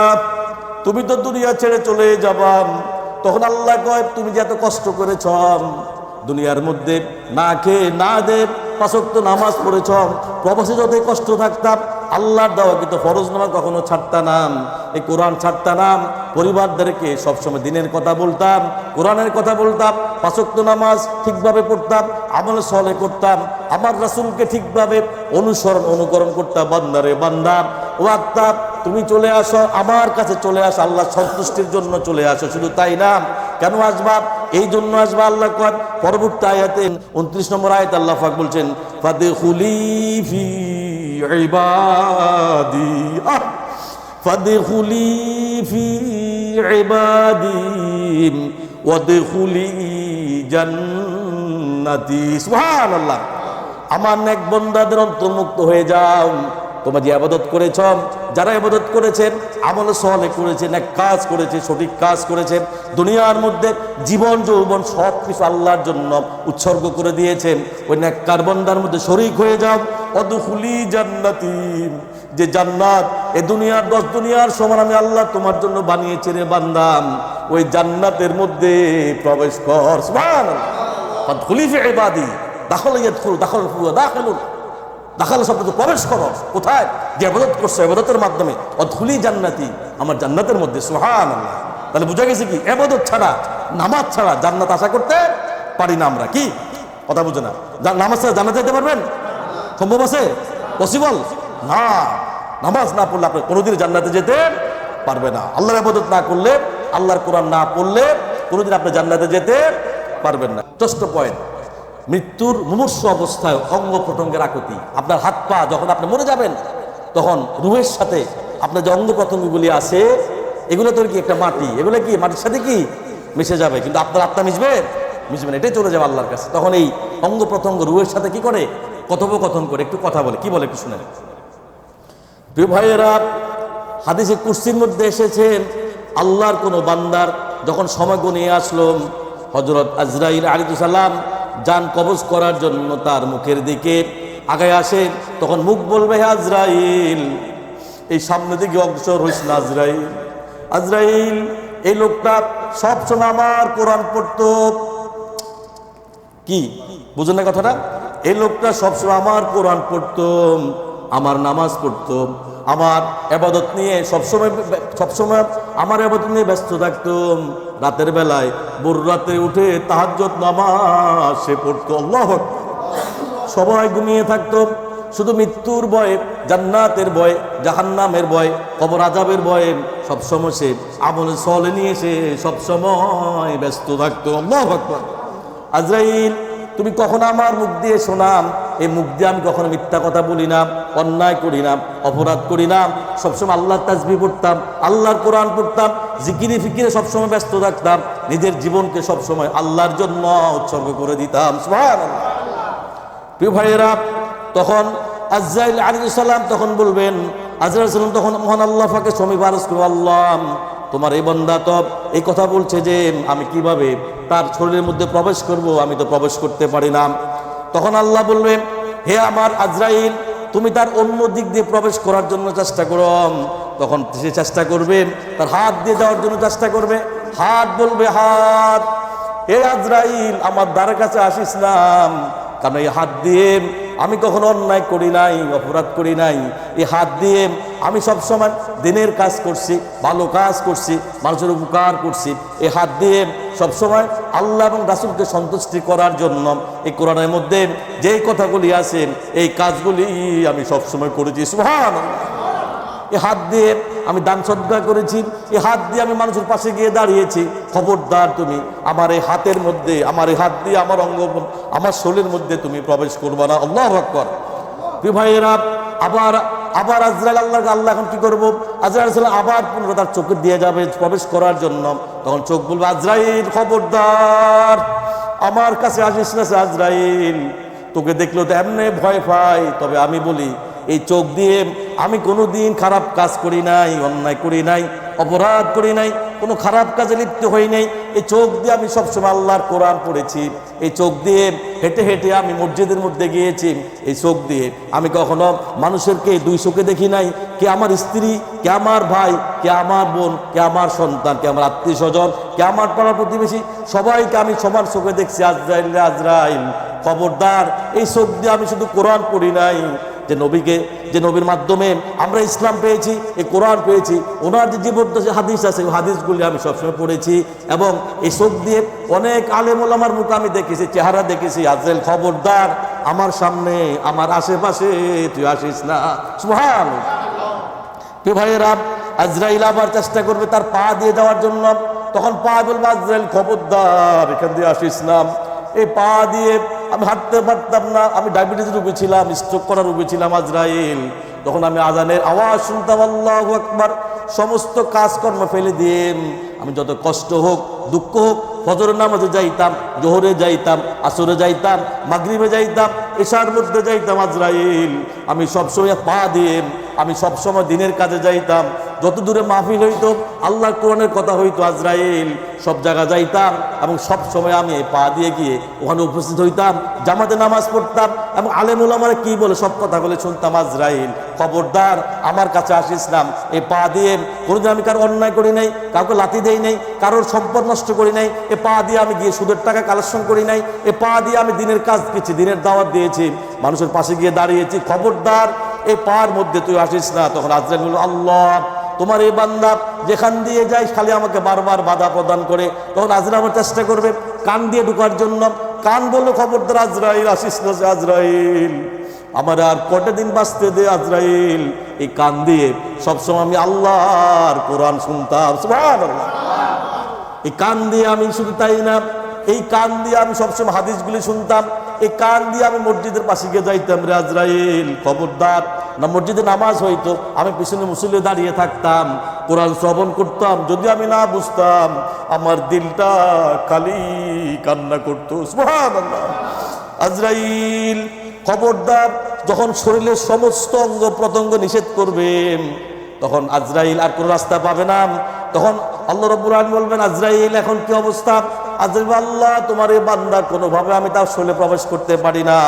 তুমি তো দুনিয়া ছেড়ে চলে যাবা, তখন আল্লাহ কয়, তুমি যে এত কষ্ট করেছ দুনিয়ার মধ্যে, না খেয়ে না দে 5 ওয়াক্ত নামাজ পড়েছ, প্রবাসে যতই কষ্ট থাকতাম আল্লাহর দেওয়া কিন্তু ফরজ নামাজ কখনো ছাড়তাম, এই কোরআন ছাড়তাম, পরিবারদেরকে সবসময় দিনের কথা বলতাম, কোরআনের কথা বলতাম, 5 ওয়াক্ত নামাজ ঠিকভাবে পড়তাম, আমল সালেহ করতাম, আমার রাসূলকে ঠিকভাবে অনুকরণ করতাম। বান্দারে বান্দা, ও আত্মা, তুমি চলে আসো আমার কাছে, চলে আসো আল্লাহ সন্তুষ্টির জন্য চলে আসো। শুধু তাই না, কেন আসবা? এই জন্য আসবা। আল্লাহ কয় পরবর্তী আয়াতে 29 নম্বর আয়াতে আল্লাহ পাক বলছেন, ফাদখুলি ফি ইবাদি, ফাদখুলি ফি ইবাদি ওয়াদখুলি জান্নাতি। সুবহানাল্লাহ। আমার নেক বান্দাদের অন্তর্ভুক্ত হয়ে যাও। তোমরা যে ইবাদত করেছ, যারা ইবাদত করেছেন, আমল সালেহ করেছেন, এক কাজ করেছে, সঠিক কাজ করেছেন, দুনিয়ার মধ্যে জীবন যৌবন সব কিছু আল্লাহর জন্য উৎসর্গ করে দিয়েছেন, ওই নেককার বান্দার মধ্যে শরীক হয়ে যাও। ওয়াদখুলি জান্নাতি, যে জান্নাত এই দুনিয়ার 10 দুনিয়ার সমান আমি আল্লাহ তোমার জন্য বানিয়েছি রে বান্দা, ওই জান্নাতের মধ্যে প্রবেশ কর। সুবহানাল্লাহ। ফাদখুলি ফি ইবাদি, দাখালা ইয়াদখুলু, দাখিলুন, দাখাল শব্দ প্রবেশ করো। কোথায়? যে ইবাদত করছো, ইবাদতের মাধ্যমে। অদখুলি জান্নাতি, আমার জান্নাতের মধ্যে। সুবহানাল্লাহ। তাহলে বোঝা গেছে কি, ইবাদত ছাড়া, নামাজ ছাড়া জান্নাত আশা করতে পারি না আমরা। কি কথা বুঝে না? নামাজ ছাড়া জান্নাত যেতে পারবেন? সম্ভব আছে? পসিবল না। নামাজ না পড়লে আপনি কোনোদিন জান্নাতে যেতে পারবে না। আল্লাহর ইবাদত না করলে, আল্লাহর কোরআন না পড়লে কোনোদিন আপনি জান্নাতে যেতে পারবেন না। ষষ্ঠ পয়েন্ট, মৃত্যুর মুমূর্ষু অবস্থায় অঙ্গ প্রত্যঙ্গের আকুতি। আপনার হাত পা যখন আপনি মরে যাবেন, তখন রুহের সাথে আপনার যে অঙ্গ প্রত্যঙ্গগুলি আছে, এগুলো তো কি একটা মাটি, এগুলো কি মাটির সাথে কি মিশে যাবে, কিন্তু আপনার আত্মা মিশবে না, এটাই চলে যাবে আল্লাহর কাছে। তখন এই অঙ্গ প্রত্যঙ্গ রুহের সাথে কি করে? কথোপকথন করে, একটু কথা বলে। কি বলে একটু শুনেন। প্রিয় ভাইয়েরা, হাদিসে কুরসির মধ্যে এসেছেন, আল্লাহর কোনো বান্দার যখন সময় গনিয়ে আসলো, হযরত আজরাইল আলাইহিস সালাম জান কবজ করার জন্য তার মুখের দিকে আগায় আসে, তখন মুখ বলবে, হে আজরাইল, এই সামনে দিকে অগ্রসর হইস না। আজরাইল, এই লোকটা সবসময় আমার কোরআন পড়তো। কি বুঝেন না কথাটা? এই লোকটা সবসময় আমার কোরআন পড়তো, আমার নামাজ পড়তো, আমার ইবাদত নিয়ে সবসময় আমার ইবাদত নিয়ে ব্যস্ত থাকতাম। রাতের বেলায় ভোর রাতে উঠে তাহাজ্জুদ নামাজ সে পড়তো। আল্লাহু আকবার। সবাই ঘুমিয়ে থাকতো, শুধু মৃত্যুর ভয়ে, জান্নাতের ভয়ে, জাহান্নামের ভয়ে, কবর আযাবের ভয়ে সবসময় সে আমল সলে নিয়ে সে সবসময় ব্যস্ত থাকতো। আল্লাহু আকবার। আজরাইল, তুমি কখনো আমার মুখ দিয়ে শোনাম, এই মুখ দিয়ে আমি কখনো মিথ্যা কথা বলি না, অন্যায় করি না, অপরাধ করি না। সবসময় আল্লাহর তাসবিহ পড়তাম, আল্লাহর কোরআন পড়তাম, জিকিরে ফিকিরে সবসময় ব্যস্ত থাকতাম, নিজের জীবনকে সবসময় আল্লাহর জন্য উৎসর্গ করে দিতাম। সুবহানাল্লাহ। প্রিয় ভাইয়েরা, তখন আজরাইল আলাইহিস সালাম তখন বলবেন, আজরাইল সালাম তখন মহান আল্লাহ পাকে সমীপ আরজ করবে, আল্লাহ তোমার এই বান্দা তো এই কথা বলছে যে আমি কিভাবে তার শরীরের মধ্যে প্রবেশ করব, আমি তো প্রবেশ করতে পারি না। তখন আল্লাহ বলবেন, হে আমার আজরাইল, তুমি তার অন্য দিক দিয়ে প্রবেশ করার জন্য চেষ্টা করো। তখন সে চেষ্টা করবে, তার হাত দিয়ে যাওয়ার জন্য চেষ্টা করবে। হাত বলবে, হাত, হে আজরাইল আমার দ্বারে কাছে আসিস না, কারণ এই হাত দিয়ে আমি কখনো অন্যায় করি নাই, অপরাধ করি নাই। এই হাত দিয়ে আমি সবসময় দিনের কাজ করছি, ভালো কাজ করছি, মানুষের উপকার করছি। এই হাত দিয়ে সবসময় আল্লাহ এবং রাসূলকে সন্তুষ্টি করার জন্য এই কোরআনের মধ্যে যেই কথাগুলি আছে এই কাজগুলি আমি সবসময় করেছি। সুবহানাল্লাহ। এই হাত দিয়ে আমি দান সদকা করেছি, এই হাত দিয়ে আমি মানুষের পাশে গিয়ে দাঁড়িয়েছি। খবরদার তুমি আমার এই হাতের মধ্যে, আমার এই হাত দিয়ে আমার অঙ্গ, আমার শরীরের মধ্যে তুমি প্রবেশ করবে না। আল্লাহু আকবার। প্রিয় ভাইয়েরা, আবার আজরাইল আল্লাহ এখন কি করবো? আজরাইল আবার পুনরায় তার চোখে দিয়ে যাবে প্রবেশ করার জন্য। তখন চোখ বলবে, আজরাইল খবরদার আমার কাছে আসিস না। আজরাইল তোকে দেখলেও তো এমনি ভয় পাই, তবে আমি বলি এই চোখ দিয়ে আমি কোনোদিন খারাপ কাজ করি নাই, অন্যায় করি নাই, অপরাধ করি নাই, কোনো খারাপ কাজে লিপ্ত হই নাই। এই চোখ দিয়ে আমি সবসময় আল্লাহর কোরআন পড়েছি। এই চোখ দিয়ে হেঁটে হেঁটে আমি মসজিদের মধ্যে গিয়েছি। এই চোখ দিয়ে আমি কখনো মানুষেরকে দুই চোখে দেখি নাই। কে আমার স্ত্রী, কে আমার ভাই, কে আমার বোন, কে আমার সন্তান, কে আমার আত্মীয় স্বজন, কে আমার পাড়া প্রতিবেশী, সবাইকে আমি সমান চোখে দেখছি। আজরাইল আজরাইল খবরদার, এই চোখ দিয়ে আমি শুধু কোরআন পড়ি নাই, যে নবীর মাধ্যমে আমরা ইসলাম পেয়েছি, এই কোরআন পেয়েছি, ওনার যে জীবদ্দশা হাদিস আছে ওই হাদিসগুলি আমি সবসময় পড়েছি। এবং এই চোখ দিয়ে অনেক আলেম ওলামার মুখ আমি দেখেছি, চেহারা দেখেছি। আজরাইল খবরদার আমার সামনে, আমার আশেপাশে তুই আসিস না। সুবহানাল্লাহ। প্রিয় ভাইয়েরা, আজরাইল আবার চেষ্টা করবে তার পা দিয়ে যাওয়ার জন্য। তখন পা বলবে, আজরাইল খবরদার এখান দিয়ে আসিস না। এই পা দিয়ে আমি হাঁটতে পারতাম না, আমি ডায়াবেটিস রোগী ছিলাম, স্ট্রোক করার রোগী ছিলাম। আজরাইল তখন আমি আজানের আওয়াজ শুনতাম, আল্লাহু আকবার, সমস্ত কাজকর্ম ফেলে দিয়ে আমি যত কষ্ট হোক, দুঃখ হোক, ফজরের নামাজে যাইতাম, জোহরে যাইতাম, আসরে যাইতাম, মাগরিবে যাইতাম, এশার মধ্যে যাইতাম। আজরাইল আমি সবসময় পা দিয়ে আমি সবসময় দিনের কাজে যাইতাম। যত দূরে মাহফিল হইতো, আল্লাহর কোরআনের কথা হইতো, আজরাইল সব জায়গা যাইতাম এবং সব সময় আমি পা দিয়ে গিয়ে ওখানে উপস্থিত হইতাম, জামাতে নামাজ পড়তাম এবং আলেম ওলামারা কি বলে সব কথা বলে শুনতাম। আজরাইল খবরদার আমার কাছে আসিস না। এই পা দিয়ে কোনোদিন আমি কারো অন্যায় করি নাই, কাউকে লাথি দেই নাই, কারোর সম্পদ নষ্ট করি নাই। এ পা দিয়ে আমি গিয়ে সুদের টাকা কালেকশন করি নাই। এ পা দিয়ে আমি দিনের কাজ পেয়েছি, দিনের দাওয়াত দিয়েছি, মানুষের পাশে গিয়ে দাঁড়িয়েছি। খবরদার এই পার মধ্যে তুই আসিস না। তখন আজরাইল বলল, আল্লাহ তোমার এই বান্দা যেখান দিয়ে যায় খালি আমাকে বারবার বাধা প্রদান করে। তখন আজরাইল আমার চেষ্টা করবে কান দিয়ে ঢুকার জন্য। কান বললো, খবরদার আজরাইল আসিস না। আজরাইল আমার আর কটা দিন বাঁচতে দে। আজরাইল এই কান দিয়ে সবসময় আমি আল্লাহর কোরআন শুনতাম। সুবহানাল্লাহ। এই কান দিয়ে আমি শুধু তাই না, এই কান দিয়ে আমি সবসময় হাদিসগুলি শুনতাম। এই কান দিয়ে আমি মসজিদের পাশে গিয়ে যাইতাম। রে আজরাইল খবরদার না, মসজিদে নামাজ হইতো, আমি পিছনে মুসল্লি দাঁড়িয়ে থাকতাম, কোরআন শ্রবণ করতাম। যদি আমি না বুঝতাম আমার দিলটা খালি কান্না করতো। সুবহানাল্লাহ। আজরাইল খবরদার যখন শরীরের সমস্ত অঙ্গ প্রত্যঙ্গ নিষেধ করবে, তখন আজরাইল আর কোনো রাস্তা পাবে না। তখন আল্লাহ রাব্বুল আলামিন বলবেন, আজরাইল এখন কি অবস্থা? আজরাইল, আল্লাহ তোমার এই বান্দা কোনোভাবে আমি তার শরীরে প্রবেশ করতে পারি না।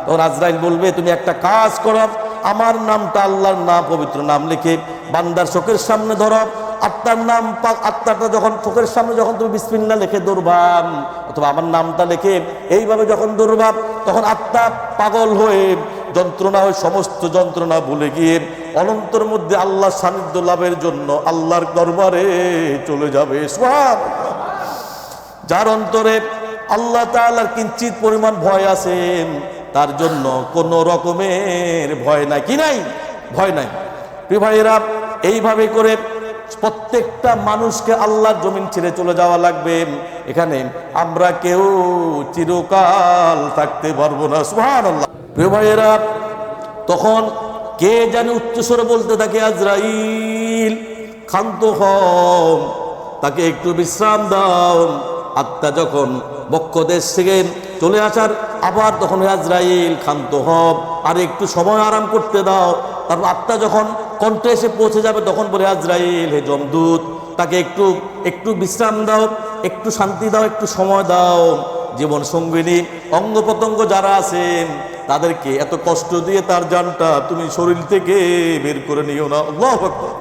তখন আজরাইল বলবে, তুমি একটা কাজ করো, আমার নামটা আল্লাহর নাম, পবিত্র নাম লিখে বান্দার চোখের সামনে ধরো। আত্মার নাম, আত্মাটা যখন চোখের সামনে যখন তুমি বিসমিল্লাহ লিখে দৌড়বাম, অথবা আমার নামটা লিখে এইভাবে যখন দৌড়বাম, তখন আত্মা পাগল হয়ে যন্ত্রণা হয়ে সমস্ত যন্ত্রণা ভুলে গিয়ে অনন্তর মধ্যে আল্লাহর সান্নিধ্য লাভের জন্য আল্লাহর দরবারে চলে যাবে। সুবহানাল্লাহ। যার অন্তরে আল্লাহ তাআলার কিঞ্চিত পরিমাণ ভয় আছে, তার জন্য কোনো রকমের ভয় নাই। কি নাই? ভয় নাই। প্রিয় ভাইয়েরা, এইভাবে করে প্রত্যেকটা মানুষকে আল্লাহর জমিন ছেড়ে চলে যাওয়া লাগবে। এখানে আমরা কেউ চিরকাল থাকতে পারবো না। সুবহানাল্লাহ। প্রিয় ভাইয়েরা, তখন কে জানে উচ্চস্বরে বলতে থাকে, আজরাইল ক্ষান্ত হও, তাকে একটু বিশ্রাম দাও। আত্মা যখন বক্ষদেশ থেকে চলে আসার আবার তখন আজরাইল ক্ষান্ত হও, আর একটু সময় আরাম করতে দাও। তারপর আত্মা যখন কণ্ঠে এসে পৌঁছে যাবে তখন বলে, আজরাইল হে যমদূত, তাকে একটু বিশ্রাম দাও, একটু শান্তি দাও, একটু সময় দাও। জীবন সঙ্গিনী অঙ্গ প্রত্যঙ্গ যারা আছেন তাদেরকে এত কষ্ট দিয়ে তার জানটা তুমি শরীর থেকে বের করে নিও না। আল্লাহু আকবার।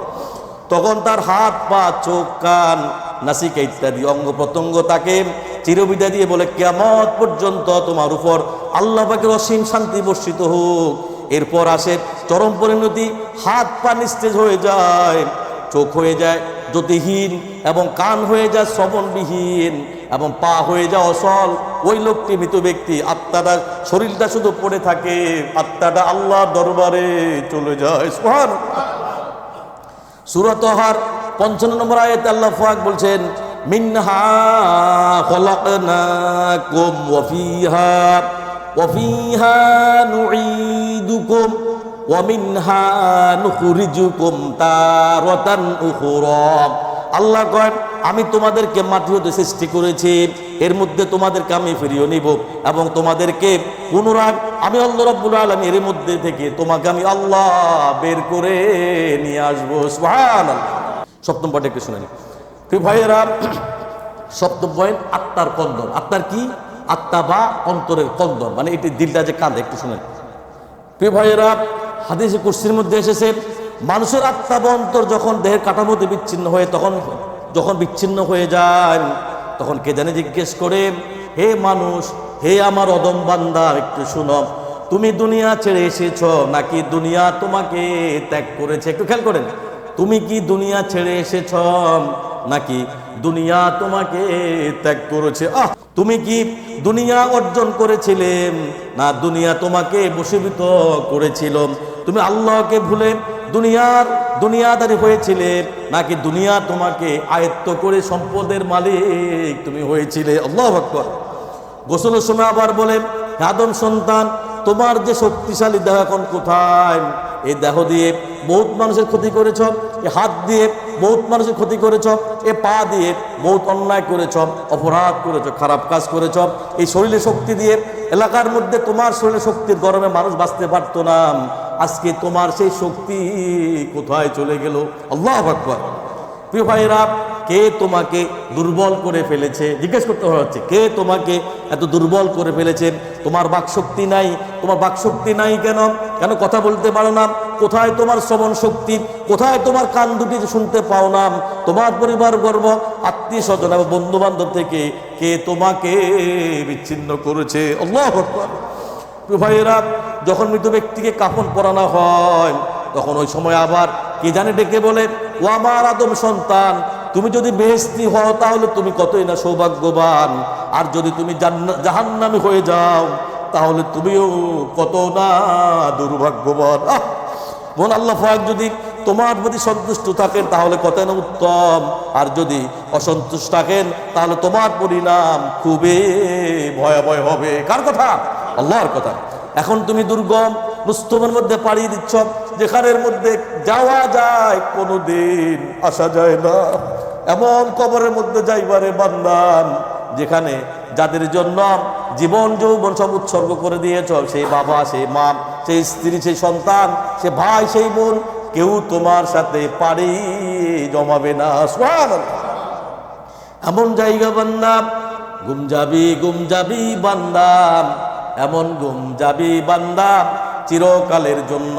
তখন তার হাত পা চোখ কান নাসিকা ইত্যাদি অঙ্গ প্রত্যঙ্গ তাকে চিরবিদায় দিয়ে বলে, কিয়ামত পর্যন্ত তোমার উপর আল্লাহ পাকের অসীম শান্তি বর্ষিত হোক। এরপর আসে চরম পরিণতি, হাত পা নিস্তেজ হয়ে যায়, চোখ হয়ে যায় জ্যোতিহীন, এবং কান হয়ে যায় শ্রবণবিহীন, এবং পা হয়ে যায় অচল। ওই লোকটি মৃত ব্যক্তি, আত্মাটা শরীরটা শুধু পড়ে থাকে, আত্মাটা আল্লাহর দরবারে চলে যায়। সুবহানাল্লাহ। সূরা তাহার 55 নম্বর আয়াতে আল্লাহ পাক বলছেন, মিনহা খলাকনাকুম ওয়া ফিহা নুঈদুকুম ওয়া মিনহা নুখরিজুকুম তারাতান উখরা। আল্লাহ কয়, আমি তোমাদেরকে মাটি হতে সৃষ্টি করেছি, এর মধ্যে তোমাদেরকে আমি ফিরিয়ে নিব, এবং তোমাদেরকে পুনরায় আমি আল্লাহ রাব্বুল আলামিন এর মধ্যে থেকে তোমাকে আমি আল্লাহ বের করে নিয়ে আসবো। সুবহানাল্লাহ। সপ্তম পয়েন্ট একটু শুনেন প্রিয় ভাইয়েরা। সপ্তম পয়েন্ট, আত্মার কন্দন। আত্মার কি? আত্মা বা অন্তরের কন্দন, মানে এটি দিলটা যে কাঁদে। একটু শুনেন প্রিয় ভাইয়েরা, হাদিসে কুরসির মধ্যে এসেছে, মানুষের আত্মা বা অন্তর যখন দেহের কাঠামোতে বিচ্ছিন্ন হয়ে যখন বিচ্ছিন্ন হয়ে যায়, তখন কে জানে জিজ্ঞেস করে, হে মানুষ, হে আমার অদম বান্দা, একটু শুনো, তুমি দুনিয়া ছেড়ে এসেছ নাকি দুনিয়া তোমাকে ত্যাগ করেছে? একটু খেয়াল করেন, তুমি কি দুনিয়া ছেড়ে এসেছ নাকি দুনিয়া তোমাকে ত্যাগ করেছে? তুমি কি দুনিয়া অর্জন করেছিলে না দুনিয়া তোমাকে বশীভূত করেছিল? তুমি আল্লাহকে ভুলে দুনিয়াদারি হয়েছিলে নাকি দুনিয়া তোমাকে আয়ত্ত করে সম্পদের মালিক তুমি হয়েছিলে? আল্লাহু আকবার। গোসলের সময় আবার বলে, হে আদম সন্তান, তোমার যে শক্তিশালী দেহ এখন কোথায়? এই দেহ দিয়ে বহুত মানুষের ক্ষতি করেছ, এ হাত দিয়ে বহুত মানুষের ক্ষতি করেছ, এ পা দিয়ে বহুত অন্যায় করেছ, অপরাধ করেছ, খারাপ কাজ করেছ। এই শরীরের শক্তি দিয়ে এলাকার মধ্যে তোমার শরীরের শক্তির গরমে মানুষ বাঁচতে পারতো না। আজকে তোমার সেই শক্তি কোথায় চলে গেল? আল্লাহু আকবার। প্রিয় ভাইরা, কে তোমাকে দুর্বল করে ফেলেছে? জিজ্ঞেস করতে হচ্ছে, কে তোমাকে এত দুর্বল করে ফেলেছে? তোমার বাকশক্তি নাই। তোমার বাকশক্তি নাই কেন? কথা বলতে পারো না? কোথায় তোমার শ্রবণ শক্তি? কোথায় তোমার কান দুটি শুনতে পাও না? তোমার পরিবার গর্ব, আত্মীয় স্বজন এবং বন্ধু বান্ধব থেকে কে তোমাকে বিচ্ছিন্ন করেছে? আল্লাহু আকবার। প্রিয় ভাইয়েরা, যখন মৃত ব্যক্তিকে কাফন পরানো হয় তখন ওই সময় আবার কে জানে ডেকে বলে, ও আমার আদম সন্তান, তুমি যদি বেহেশতি হও তাহলে তুমি কতই না সৌভাগ্যবান, আর যদি তুমি জাহান্নামী হয়ে যাও তাহলে তুমিও কত না দুর্ভাগ্যবান। বোন, আল্লাহ পাক যদি তোমার প্রতি সন্তুষ্ট থাকেন তাহলে কত না উত্তম, আর যদি অসন্তুষ্ট থাকেন তাহলে তোমার পরিণাম খুবই ভয়াবহ হবে। কার কথা? আল্লাহর কথা। এখন তুমি দুর্গম রুস্তমের মধ্যে পাড়ি দিচ্ছ, যেখানের মধ্যে যাওয়া যায় কোনোদিন আসা যায় না। এমন কবরের মধ্যে যাইবারে বান্দান, যেখানে যাদের জন্য জীবন যৌবন সব উৎসর্গ করে দিয়েছ, সেই বাবা, সেই মা, সেই স্ত্রী, সেই সন্তান, সে ভাই, সেই বোন, কেউ তোমার সাথে পাড়ি জমাবে না। সুবহানাল্লাহ। এমন জায়গা বান্দা, গুমজাবি বান্দা, এমন গুমজাবি বান্দা চিরকালের জন্য,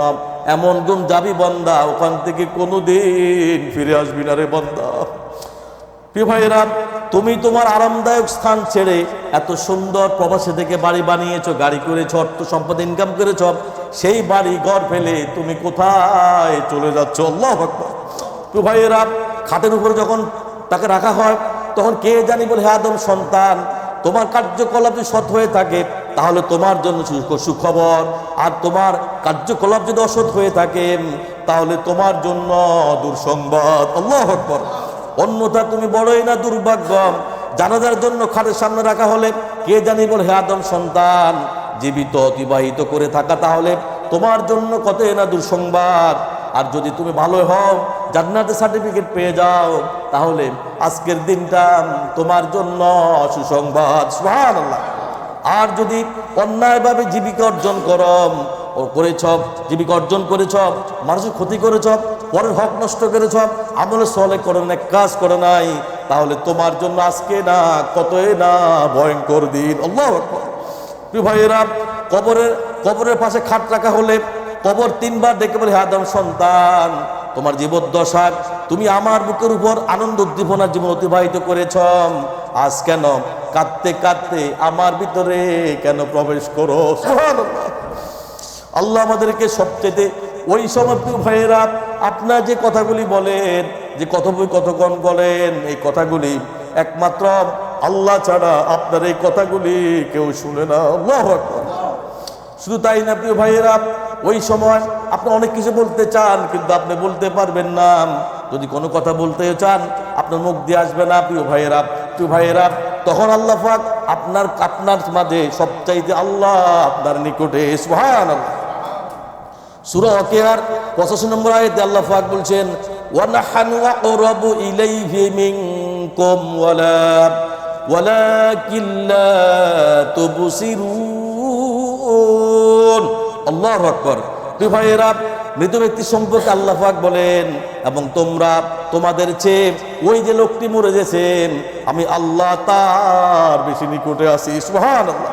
এমন গুমজাবি বান্দা ওখান থেকে কোনোদিন ফিরে আসবি না রে বান্দা। প্রিয় ভাইয়েরা, তুমি তোমার আরামদায়ক স্থান ছেড়ে এত সুন্দর প্রবাসে থেকে বাড়ি বানিয়েছো, গাড়ি করেছো, অর্থ সম্পদ ইনকাম করেছো, সেই বাড়ি ঘর ফেলে তুমি কোথায় চলে যাচ্ছ? আল্লাহু আকবার। তো ভাইয়েরা, খাটের উপরে যখন তাকে রাখা হয় তখন কে জানি বলে, হে আদম সন্তান, তোমার কার্যকলাপ যদি সৎ হয়ে থাকে তাহলে তোমার জন্য সুখবর, আর তোমার কার্যকলাপ যদি অসৎ হয়ে থাকে তাহলে তোমার জন্য দুঃসংবাদ। আল্লাহু আকবার। অন্যথা তুমি বড়ই না দুর্ভাগ্য। জানাজার জন্য খাটের সামনে রাখা হলে কে জানি বলে, হে আদম সন্তান, জীবিত অতিবাহিত করে থাকা তাহলে তোমার জন্য কতই না দুঃসংবাদ। আর যদি তুমি ভালো হও, জান্নাতের সার্টিফিকেট পেয়ে যাও, তাহলে আজকের দিনটা তোমার জন্য সুসংবাদ। সুবহানাল্লাহ। আর যদি অন্যায়ভাবে জীবিকা অর্জন করেছ, জীবিকা অর্জন করেছ, মানুষের ক্ষতি করেছ, পরের হক নষ্ট করেছ, আমলে সলে করে না, কাজ করে নাই, তাহলে তোমার জন্য আজকে না কতই না ভয়ঙ্কর দিন। আল্লাহু আকবার। প্রিয় ভাইয়েরা, কবরের পাশে খাট রাখা হলে কবর তিনবার ডেকে বলে, হে আদম সন্তান, তোমার জীবদ্দশা তুমি আমার বুকের উপর আনন্দ উদ্দীপনার জীবন অতিবাহিত করেছ, আজ কেন কাঁদতে কাঁদতে আমার ভিতরে কেন প্রবেশ করো? সুবহানাল্লাহ। আল্লাহ আমাদেরকে সবচেয়ে ওই সময় প্রিয় ভাইয়েরা, আপনার যে কথাগুলি বলেন, যে কথোপকথন বলেন, এই কথাগুলি একমাত্র আল্লাহ ছাড়া আপনার এই কথাগুলি কেউ শুনে না। আল্লাহু আকবার। শুধু তাই না প্রিয় ভাইয়েরা, ওই সময় আপনি অনেক কিছু বলতে চান কিন্তু আপনি বলতে পারবেন না। যদি কোনো কথা বলতে চান আপনার মুখ দিয়ে আসবে না। প্রিয় ভাইয়েরা, তখন আল্লাহ পাক আপনার মাঝে সবচাইতে আল্লাহ আপনার নিকটে। সুবহানাল্লাহ। সূরা ওয়াকিয়ার 85 নম্বর আয়াতে আল্লাহ পাক বলছেন, ওয়া নাহনু আকরাবু ইলাইহি মিনকুম ওয়ালাকিন লা তুবসিরুন। আল্লাহু আকবার। প্রিয় ভাইয়েরা, মৃত ব্যক্তি সম্পর্কে আল্লাহ পাক বলেন, এবং তোমাদের চেয়ে ওই যে লোকটি মরে গেছেন আমি আল্লাহ তার বেশি নিকটে আছি। সুবহানাল্লাহ।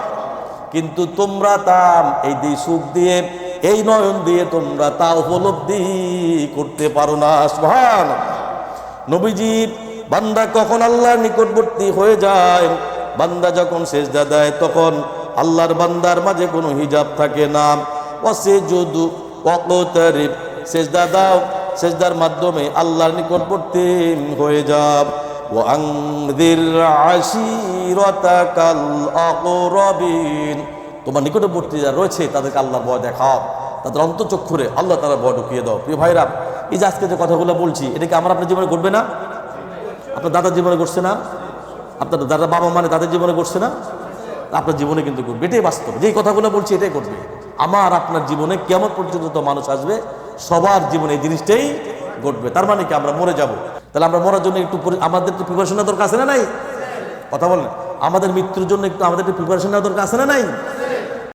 কিন্তু তোমরা তার এই সুখ দিয়ে, এই নয়ন দিয়ে তোমরা তা উপলব্ধি করতে পারো না। সুবহানাল্লাহ। নবীজি, বান্দা কখন আল্লাহর নিকটবর্তী হয়ে যায়, বান্দা যখন সেজদা দেয় তখন আল্লাহর বান্দার মাঝে কোনো হিজাব থাকে না। ওয়াসজুদু ওয়াকতারিব, সেজদা দাও, সেজদার মাধ্যমে আল্লাহর নিকটবর্তী হয়ে যাও। ওয়া আনযির আশিরাতাকাল আকরাবিন, তোমার নিকটবর্তী যারা রয়েছে তাদেরকে আল্লাহর ভয় দেখাও, তাদের অন্তঃচক্ষুরে আল্লাহ তাআলা ভয় ঢুকিয়ে দাও। প্রিয় ভাইরা, এই যে আজকে যে কথাগুলো বলছি, এটা কি আমার আপনার জীবনে ঘটবে না? আপনার দাদার জীবনে ঘটছে না? আপনার দাদা বাবা মানে তাদের জীবনে ঘটছে না? আপনার জীবনে কিন্তু ঘটবে। এটাই বাস্তব। যেই কথাগুলো বলছি এটাই ঘটবে। আমার আপনার জীবনে কিয়ামত পর্যন্ত তো মানুষ আসবে, সবার জীবনে এই জিনিসটাই ঘটবে। তার মানে কি আমরা মরে যাব? তাহলে আমরা মরার জন্য একটু আমাদের একটু প্রিপারেশন নেওয়ার দরকার আছে না নাই? কথা বলেন। আমাদের মৃত্যুর জন্য একটু আমাদের একটু প্রিপারেশন নেওয়ার দরকার আছে না নাই?